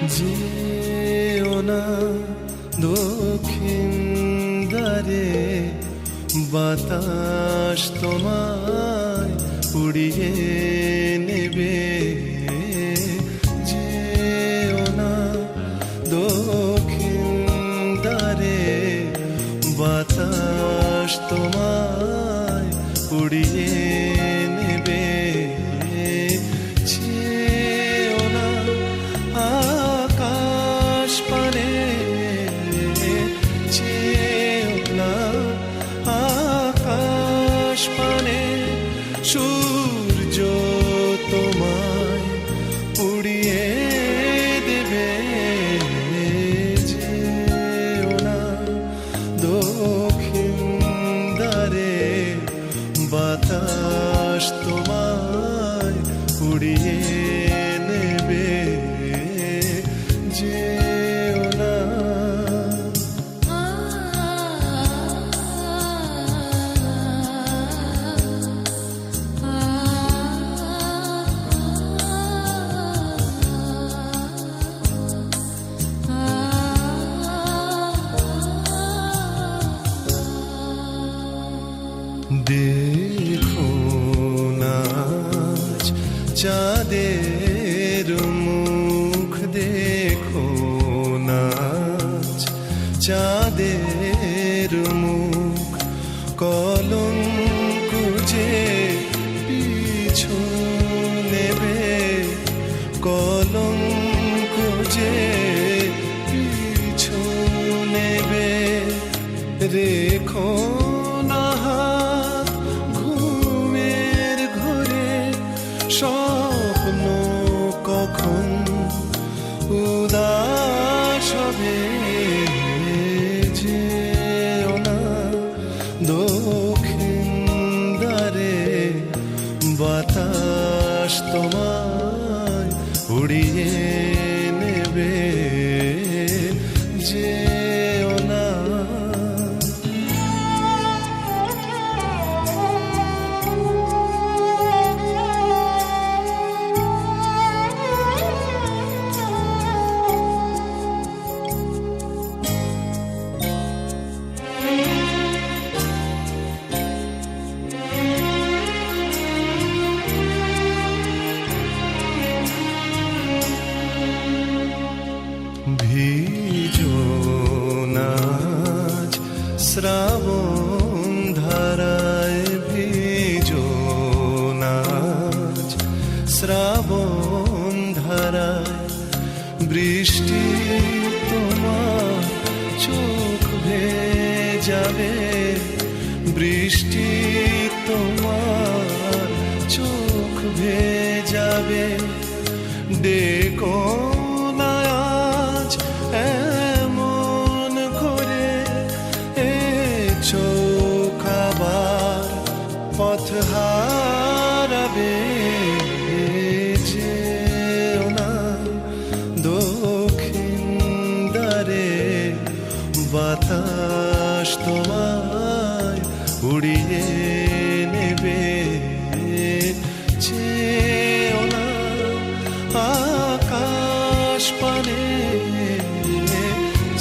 যেও না দক্ষিণ দ্বারে, বাতাস তোমায় উড়িয়ে নেবে। যেও না দক্ষিণ দ্বারে, বাতাস তোমায় উড়িয়ে নেবে। যেও না আকাশ পানে, যেও না আকাশ পানে, সূর্য তোমায় উড়িয়ে দেবে। যেও না দক্ষিণ দ্বারে, বাতাস তোমায় উড়িয়ে নেবে। যেও না। দেখো নাচ চাঁদের মুখ, দেখো নাচ চাঁদের মুখ, কলঙ্ক যে পিছু নেবে, কলঙ্ক যে পিছু নেবে। রেখো না হাত ঘুমের ঘরে, স্বপ্ন কখন উদাস হবে। যেও না দক্ষিণ দ্বারে, বাতাস তোমায় উড়িয়ে নেবে। যেও না। ভিজো নাচ শ্রাবণ ধারায়, ভিজো নাচ শ্রাবণ ধারায়। বৃষ্টি তোমার চোখ ভেজাবে, বৃষ্টি তোমার চোখ ভেজাবে। ডেকো না আজ এমন করে, এ চোখ আবার পথ হারাবে। যেও না দক্ষিণ দ্বারে, বাতাস তোমায় উড়িয়ে নেবে। যেও না আকাশ পানে,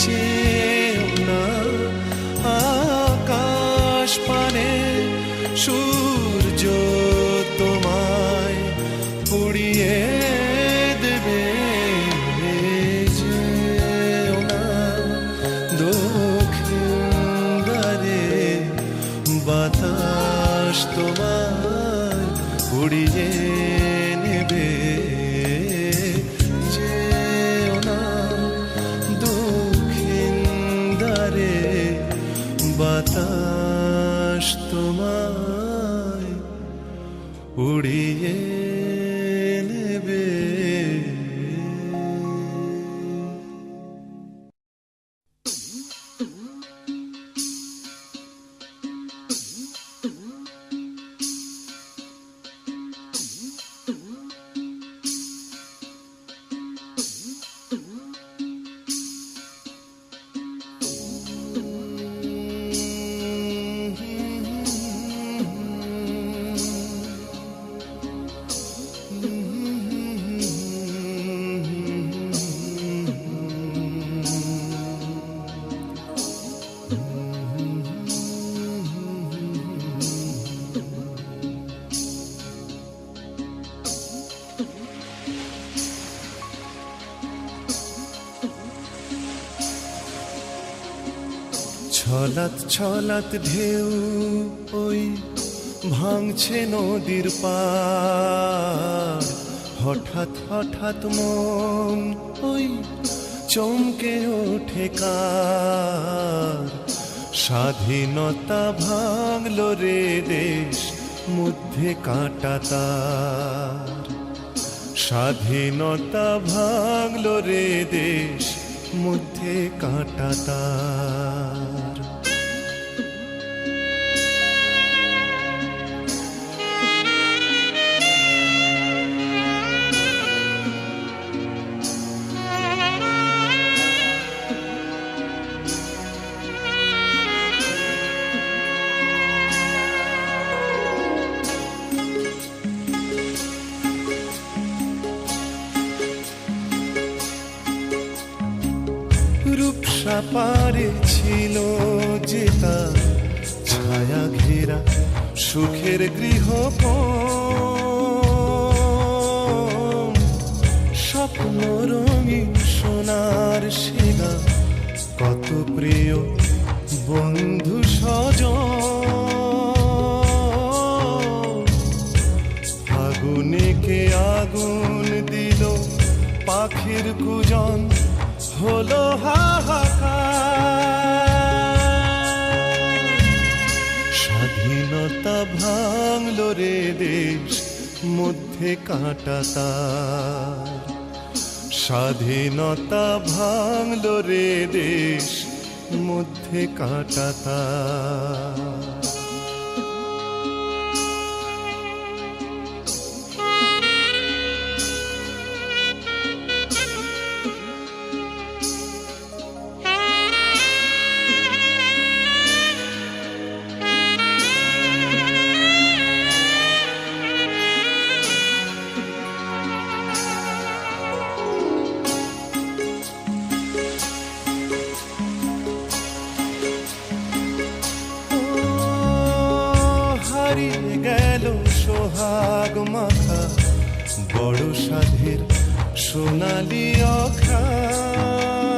যেও না আকাশ পানে, সূর্য তোমায় উড়িয়ে দেবে। যেও না দক্ষিণ দ্বারে, বাতাস তোমায় উড়িয়ে নেবে। যেও না। ছলাৎ ছলাৎ ঢেউ ওই ভাঙছে নদীর পার, হঠাৎ হঠাৎ মন ওই চমকে ওঠে কার। স্বাধীনতা ভাঙলো রে দেশ, মধ্যে কাঁটা তার। স্বাধীনতা ভাঙলো রে দেশ, মধ্যে কাঁটা তার। রূপসা পারে ছিল যে তার ছায়া ঘেরা সুখের গৃহ, স্বপ্ন রঙিন সোনার সেনা, কত প্রিয় বন্ধু স্বজন। আগুনে কে আগুন দিল, পাখির কুজন হলো হাহাকার। স্বাধীনতা ভাঙলো রে দেশ, মধ্যে কাঁটা তার। স্বাধীনতা ভাঙলো রে দেশ, মধ্যে কাঁটা তার। হারিয়ে গেল সোহাগ মাখা বড় সাধের সোনালি অঘ্রাণ।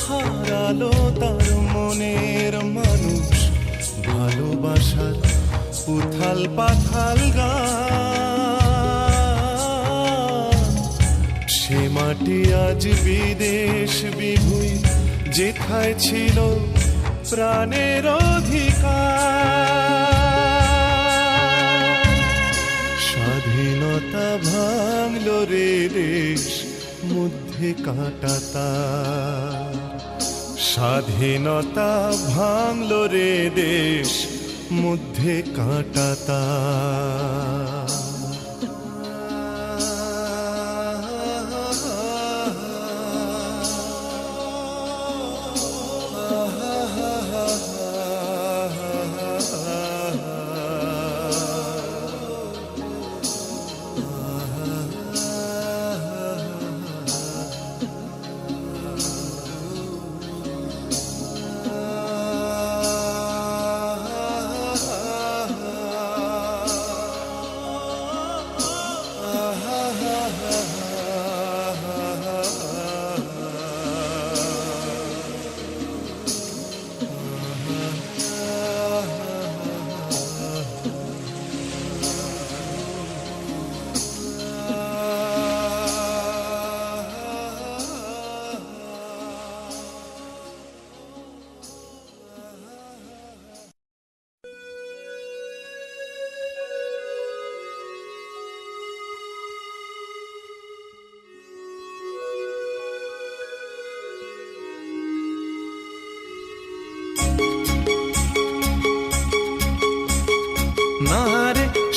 হারালো তার মনের মানুষ, ভালোবাসার উথাল পাথাল গান। সে মাটি আজ বিদেশ বিভুঁই, যেথায় ছিল প্রাণের অধিকার। স্বাধীনতা ভাঙলো রে দেশ, মধ্যে কাঁটা তার। স্বাধীনতা ভাঙলো রে দেশ, মধ্যে কাঁটা তার।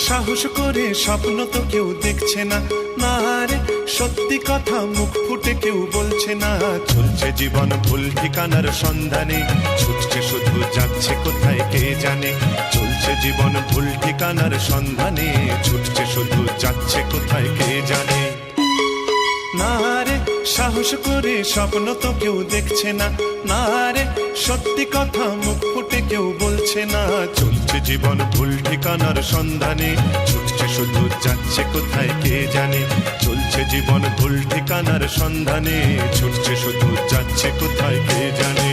সাহস করে স্বপ্ন তো কেউ দেখছে না, না রে সত্যি কথা মুখ ফুটে কেউ বলছে না। চলছে জীবন ভুল ঠিকানার সন্ধানে, ছুটছে শুধু যাচ্ছে কোথায় কে জানে। চলছে জীবন ভুল ঠিকানার সন্ধানে, ছুটছে শুধু যাচ্ছে কোথায় কে জানে। না রে সাহস করে স্বপ্ন তো কেউ দেখছে না, না রে সত্যি কথা মুখ ফুটে কেউ বলছে না। চলছে চলছে জীবন ভুল ঠিকানার সন্ধানে, ছুটছে শুধু যাচ্ছে কোথায় কে জানে। চলছে জীবন ভুল ঠিকানার সন্ধানে, ছুটছে শুধু যাচ্ছে কোথায় কে জানে।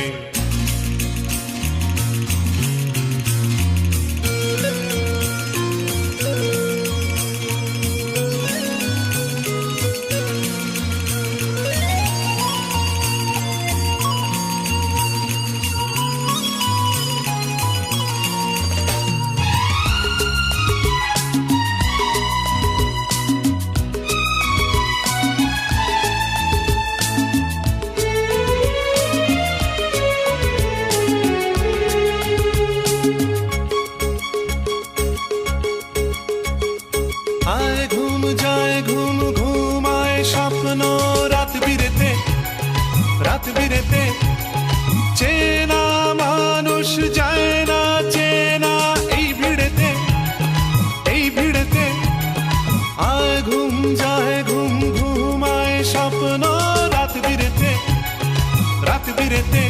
আয় ঘুম যায় ঘুম ঘুমায় স্বপ্ন রাত বিরেতে, রাত বিরেতে চেনা মানুষ যায় না চেনা এই ভিড়েতে, এই ভিড়েতে। আয় ঘুম যায় ঘুম ঘুমায় স্বপ্ন রাত বিরেতে, রাত বিরেতে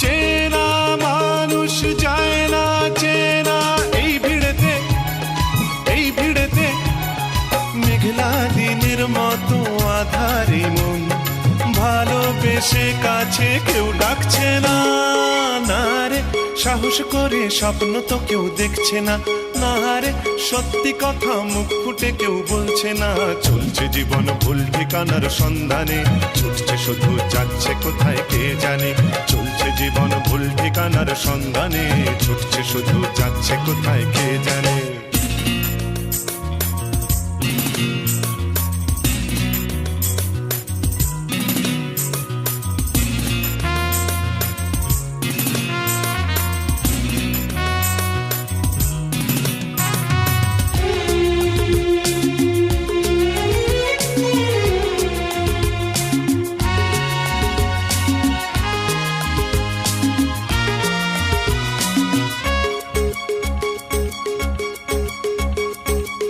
চেনা মানুষ যায় না চেনা এই ভিড়েতে, এই ভিড়েতে। মেঘলা দিনের মতো আধারি মন, ভালোবেসে কাছে কেউ ডাকছে না, না রে সাহস করে স্বপ্ন তো কেউ দেখছে না, না রে সত্যি কথা মুখ ফুটে কেউ বলছে না। চলছে জীবন ভুল ঠিকানার সন্ধানে, ছুটছে শুধু যাচ্ছে কোথায় কে জানে। চলছে জীবন ভুল ঠিকানার সন্ধানে, ছুটছে শুধু যাচ্ছে কোথায় কে জানে।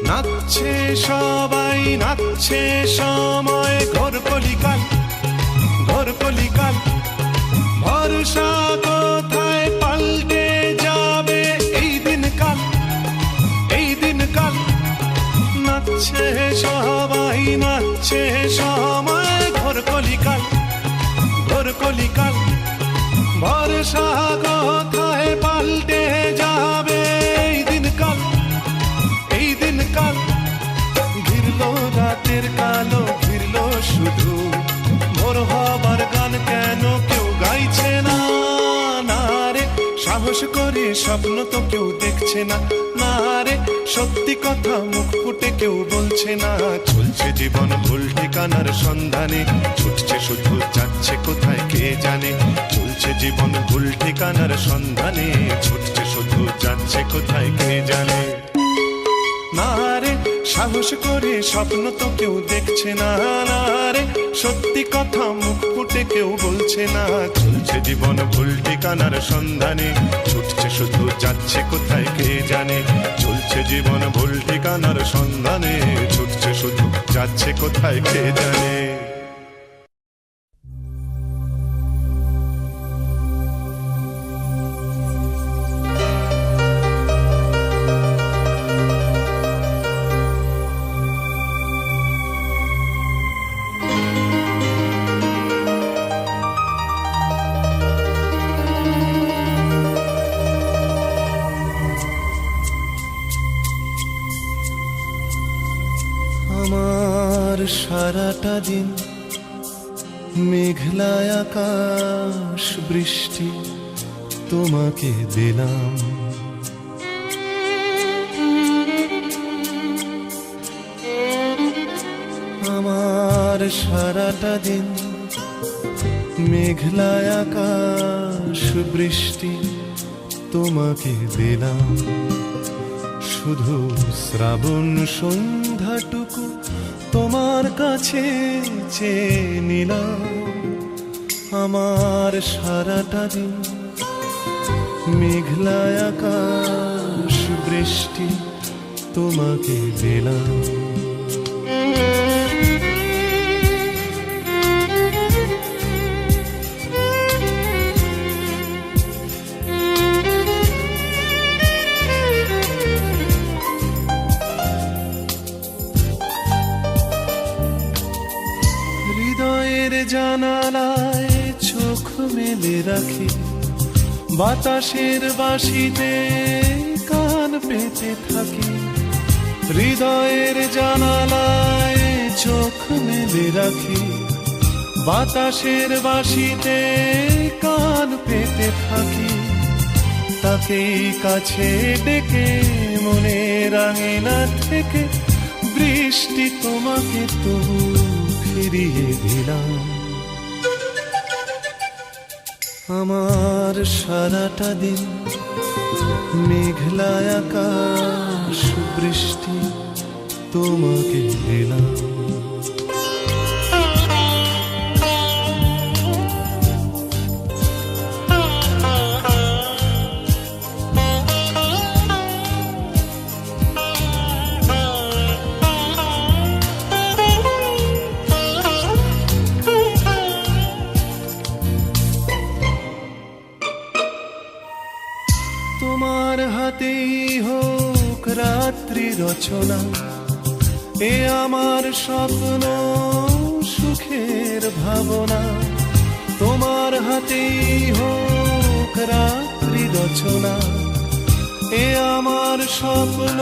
নাচছে সবাই নাচছে সময় ঘোর কলিকাল, ঘোর কলিকাল। ভরসা কোথায় পাল্টে যাবে এই দিনকাল, এই দিনকাল। নাচছে সবাই নাচছে সময় ঘোর কলিকাল, ঘোর কলিকাল। ভরসা কোথায় পাল্টে যাবে এই দিনকাল, এই দিনকাল। ঘিরলো রাতের কালো ঘিরলো শুধু, ভোর হবার গান কেন কেউ গাইছে না, না রে সাহস করে স্বপ্ন তো কেউ দেখছে না, না রে সত্যি কথা মুখ ফুটে কেউ বলছে না। চলছে জীবন ভুল ঠিকানার সন্ধানে, ছুটছে শুধু যাচ্ছে কোথায় কে জানে। চলছে জীবন ভুল ঠিকানার সন্ধানে, ছুটছে শুধু যাচ্ছে কোথায় কে জানে। না রে সাহস করে স্বপ্ন তো কেউ দেখছে না, না রে সত্যি কথা মুখ ফুটে কেউ বলছে না। চলছে জীবন ভুল ঠিকানার সন্ধানে, ছুটছে শুধু যাচ্ছে কোথায় কে জানে। চলছে জীবন ভুল ঠিকানার সন্ধানে, ছুটছে শুধু যাচ্ছে কোথায় কে জানে। আমার সারাটা দিন মেঘলা আকাশ বৃষ্টি তোমাকে দিলাম। আমার সারাটা দিন মেঘলা আকাশ বৃষ্টি তোমাকে দিলাম। শুধু শ্রাবণ সন্ধ্যাটুকু তোমার কাছে চেয়ে নিলাম। আমার সারাটা দিন মেঘলা আকাশ বৃষ্টি তোমাকে দিলাম। জানালায় চোখ মেলে রাখি, বাতাসের বাঁশিতে কান পেতে থাকি। হৃদয়ের জানালায় চোখ মেলে রাখি, বাতাসের বাঁশিতে কান পেতে থাকি। তাকেই কাছে ডেকে মনের আঙিনা থেকে বৃষ্টি তোমাকে তবু ফিরিয়ে দিলাম। আমার সারাটা দিন মেঘলা আকাশ বৃষ্টি তোমাকে দিলাম। তোমার হাতেই হোক রাত্রি রচনা, এ আমার স্বপ্ন সুখের ভাবনা। তোমার হাতেই হোক রাত্রি রচনা, এ আমার স্বপ্ন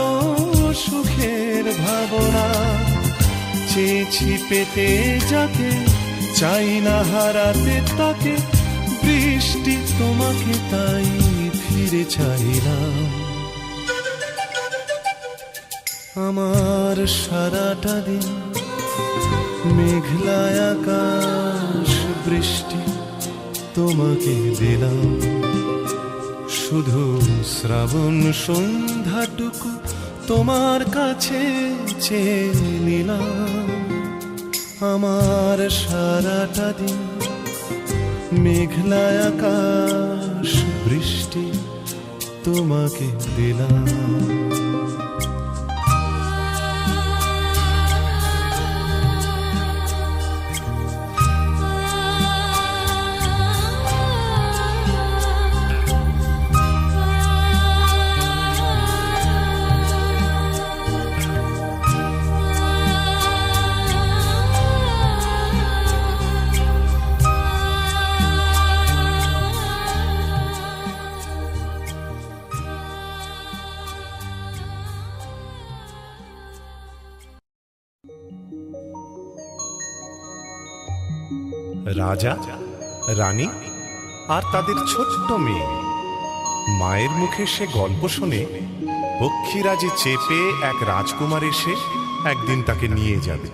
সুখের ভাবনা। চেয়েছি পেতে যাকে, চাই না হারাতে তাকে, বৃষ্টি তোমাকে তাই ফিরে চাইলাম। আমার সারাটা দিন মেঘলা আকাশ বৃষ্টি তোমাকে দিলাম। শুধু শ্রাবণ সন্ধ্যাটুকু তোমার কাছে চেয়ে নিলাম। আমার সারাটা দিন মেঘলা আকাশ বৃষ্টি তোমাকে দিলাম। রাজা, রানী আর তাদের ছোট্ট মেয়ে। মায়ের মুখে সে গল্প শুনে পক্ষীরাজে চেপে এক রাজকুমার এসে একদিন তাকে নিয়ে যাবে।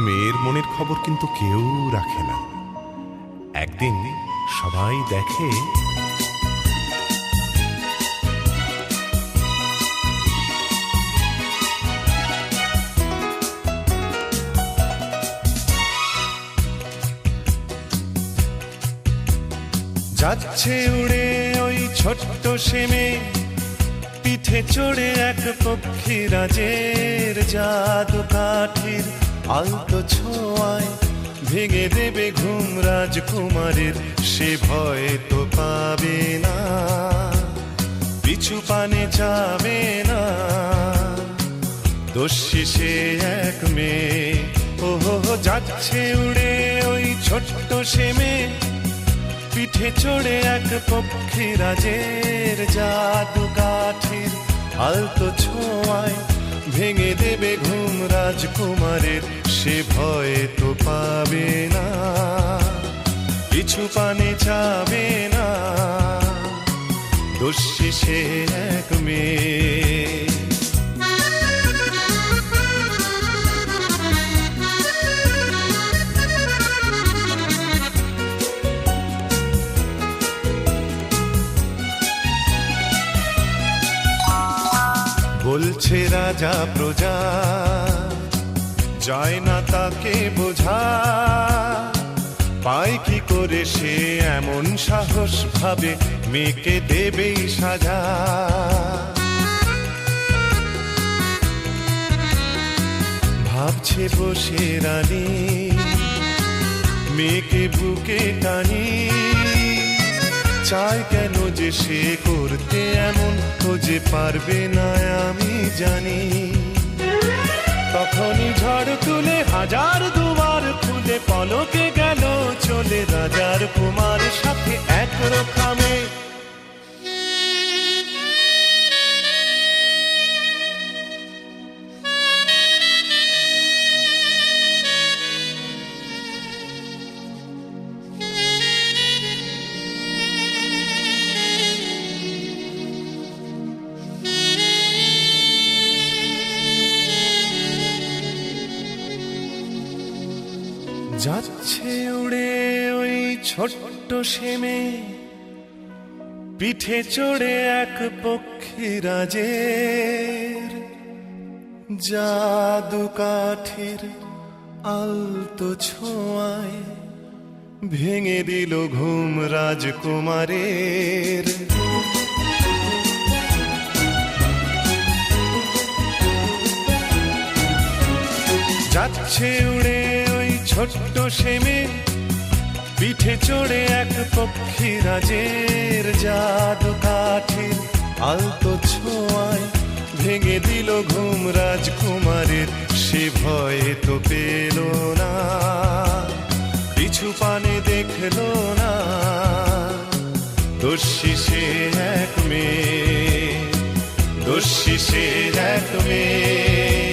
মেয়ের মনের খবর কিন্তু কেউ রাখে না। একদিন সবাই দেখে যাচ্ছে উড়ে ওই ছোট্ট সে মেয়ে, পিঠে চড়ে এক পক্ষীরাজের জাদু কাঠির আলতো ছোঁয়ায় ভেঙে দেবে ঘুম রাজকুমারের। সে ভয় তো পাবে না, পিছু পানে যাবে না। দোষী সে এক মেয়ে, ওহো যাচ্ছে উড়ে ওই ছোট্ট সে মেয়ে, পিঠে চড়ে এক পক্ষীরাজের জাদু কাঠির আলতো ছোঁয়ায় ভেঙে দেবে ঘুম রাজকুমারের। সে ভয় তো পাবে না, পিছু পানে যাবে না। দোষী সে এক মেয়ে। বলছে রাজা প্রজা, যায় না তাকে বোঝা, পায় কি করে সে এমন সাহস ভাবে মেয়েকে দেবেই সাজা। ভাবছে বসে রানী, মেয়েকে বুকে টানি, চায় কেন যে সে করতে এমন, ও যে পারবে না আমি জানি। তখনই ঝড় তুলে হাজার দুবার খুলে পলকে গেল রোখামে। যাচ্ছে উড়ে ওই ছোট্ট সেমে, পিঠে চড়ে এক পক্ষীরাজের, জাদু কাঠের আলতো ছোঁয়ায় ভেঙে দিল ঘুম রাজকুমারের। যাচ্ছে উড়ে ওই ছোট্ট সেমে, পিঠে চড়ে এক পক্ষীরাজের, জাদু কাঠের আলতো ছোঁয়ায় ভেঙে দিল ঘুম রাজকুমারের। সে ভয়ে তো পেল না, পিছু পানে দেখলো না, দোষী সে এক মেয়ে, দোষী সে এক মেয়ে,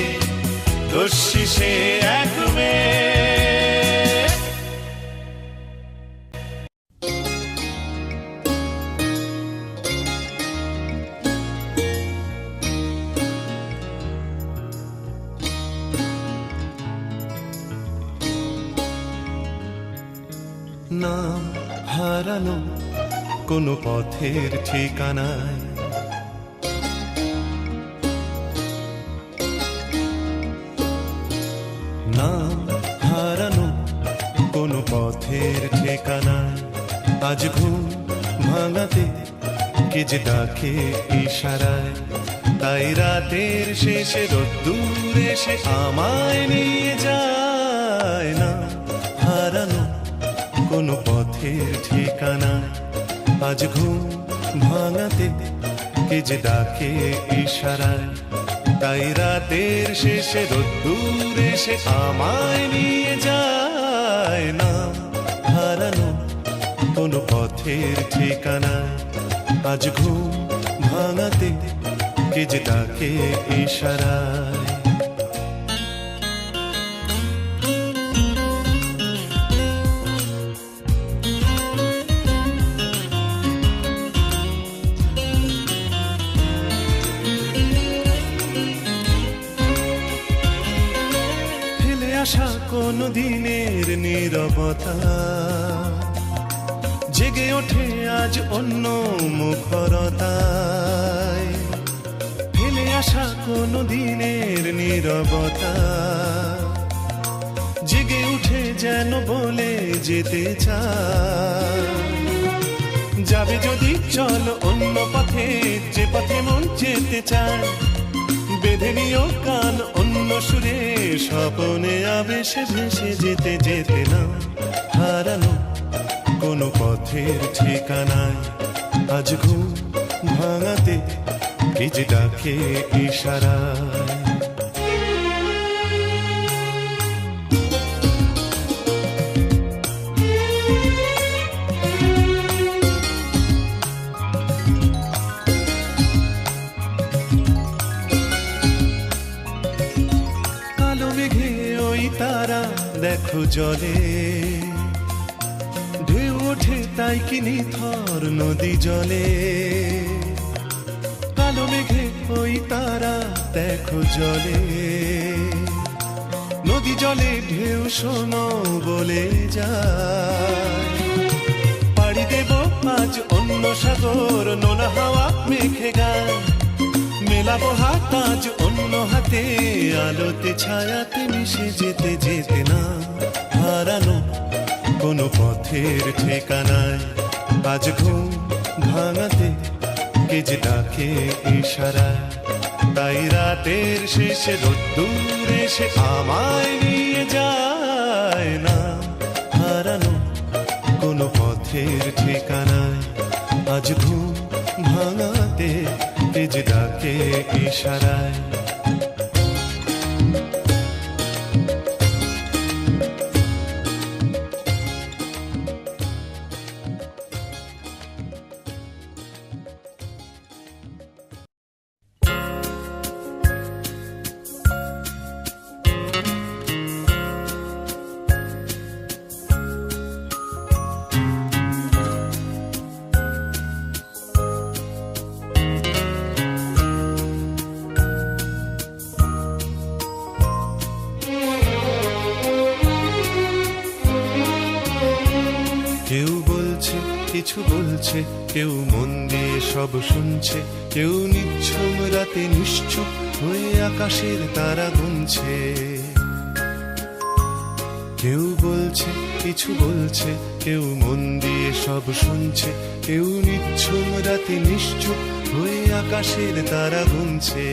দোষী সে এক মেয়ে। নাম হারানো কোনো পথের ঠিকানায়, নাম হারানো কোনো পথের ঠিকানায়। আজ ঘুম ভাঙাতে কে যে ডাকে ইশারায়, তাই রাতের শেষে রোদ্দুর এসে আমায় নিয়ে যায়। না হারানো কোনো পথের ঠিকানায়, আজ ঘুম ভাঙাতে কে যে ডাকে ইশারায়, তাই রাতের শেষে রোদ্দুর এসে আমায় নিয়ে যায়। না হারানো কোনো পথের ঠিকানায়, আজ ঘুম ভাঙাতে কে যে ডাকে ইশারায়। আশা কোন দিনের নীরবতা জেগে ওঠে আজ অন্য মুখরতায়। ফেলে আসা কোন দিনের নীরবতা জেগে উঠে যেন বলে যেতে চায়। যাবে যদি চল অন্য পথে, যে পথে মন যেতে চায়। বেঁধে নিও কান অন্য সুরে, স্বপনে আবেশে ভেসে যেতে যেতে। না হারানো কোনো পথের ঠিকানায়, আজ ঘুম ভাঙাতে কে যে ডাকে ইশারায়। তারা দেখো জলে ঢেউ ওঠে, তাই কি নিথর নদী জলে। কালো মেঘে ওই তারা দেখো জলে, নদী জলে ঢেউ শোনো বলে যায়। পাড়ি দেব আজ অন্য সাগর, নোনা হাওয়া মেঘে গায়। মেলাবো হাত আজ অন্য হাতে, আলোতে ছায়াতে মিশে যেতে যেতে। না হারানো কোনো পথের ঠিকানায়, আজ ঘুম ভাঙাতে কে যে ডাকে ইশারায়। তাই রাতের শেষে রোদ্দুর এসে আমায় নিয়ে যায়। না হারানো কোনো পথের ঠিকানায়, আজ ঘুম ভাঙাতে কে যে ডাকে ইশারায়। কিছু বলছে, কেউ মন দিয়ে সব শুনছে, কেউ নিঝুম রাতে নিশ্চুপ হয়ে আকাশের তারা গুনছে। কেউ বলছে, কিছু বলছে, কেউ মন দিয়ে সব শুনছে, কেউ নিঝুম রাতে নিশ্চুপ হয়ে আকাশের তারা গুনছে।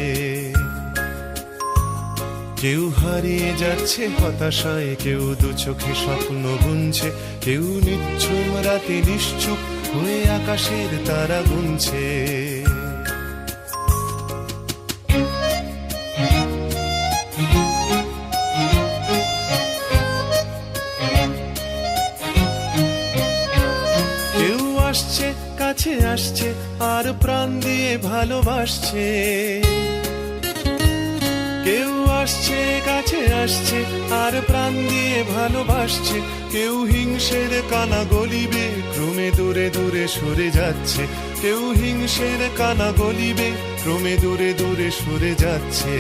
কেউ হারিয়ে যাচ্ছে হতাশায়, কেউ দু চোখে স্বপ্ন বুনছে, কেউ নিঝুম রাতে নিশ্চুপ হয়ে আকাশের তারা গুনছে। কেউ আসছে, কাছে আসছে, আর প্রাণ দিয়ে ভালোবাসছে। কেউ আসছে, কাছে আসছে, আর প্রাণ দিয়ে ভালোবাসছে। কেউ হিংসের কানা গলিবে, ক্রমে দূরে দূরে সরে যাচ্ছে। কেউ হিংসের কানা গলিবে, ক্রমে দূরে দূরে সরে যাচ্ছে।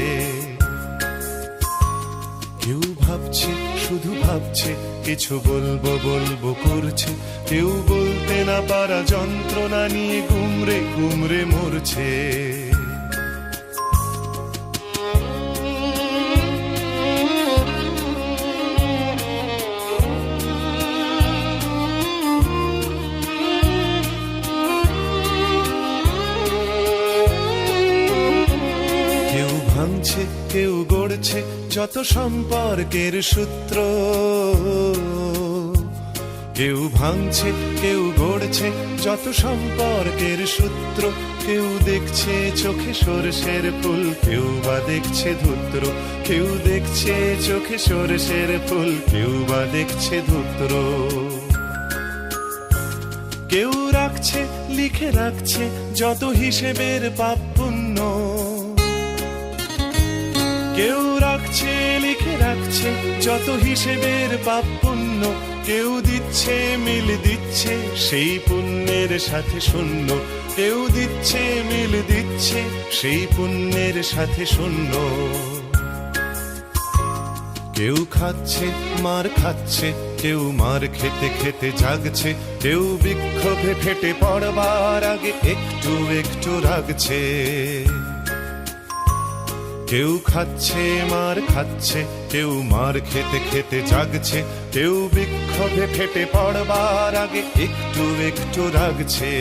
কেউ ভাবছে, শুধু ভাবছে, কিছু বলবো বলবো করছে। কেউ বলতে না পারা যন্ত্রণা নিয়ে গুমরে গুমরে মরছে। ভাঙছে, কেউ গড়ছে যত সম্পর্কের সূত্র। কেউ ভাঙছে, কেউ গড়ছে যত সম্পর্কের সূত্র। কেউ দেখছে চোখে সরষের ফুল, কেউ বা দেখছে ধূত্র। কেউ দেখছে চোখে সরষের ফুল, কেউ বা দেখছে ধূত্র। কেউ রাখছে, লিখে রাখছে যত হিসেবের পাপ পুণ্য। কেউ রাখছে, লিখে রাখছে যত হিসেবের পাপ পুণ্য। কেউ দিচ্ছে, মিল দিচ্ছে সেই পুণ্যের সাথে শূন্য। কেউ দিচ্ছে, মিল দিচ্ছে সেই পুণ্যের সাথে শূন্য। কেউ খাচ্ছে, মার খাচ্ছে, কেউ মার খেতে খেতে জাগছে। কেউ বিক্ষোভে ফেটে পড়বার আগে একটু একটু রাগছে। কেউ খাচ্ছে, মার খাচ্ছে, কেউ মার খেতে খেতে জাগছে। কেউ বিক্ষোভে ফেটে পড়বার আগে একটু একটু রাগছে।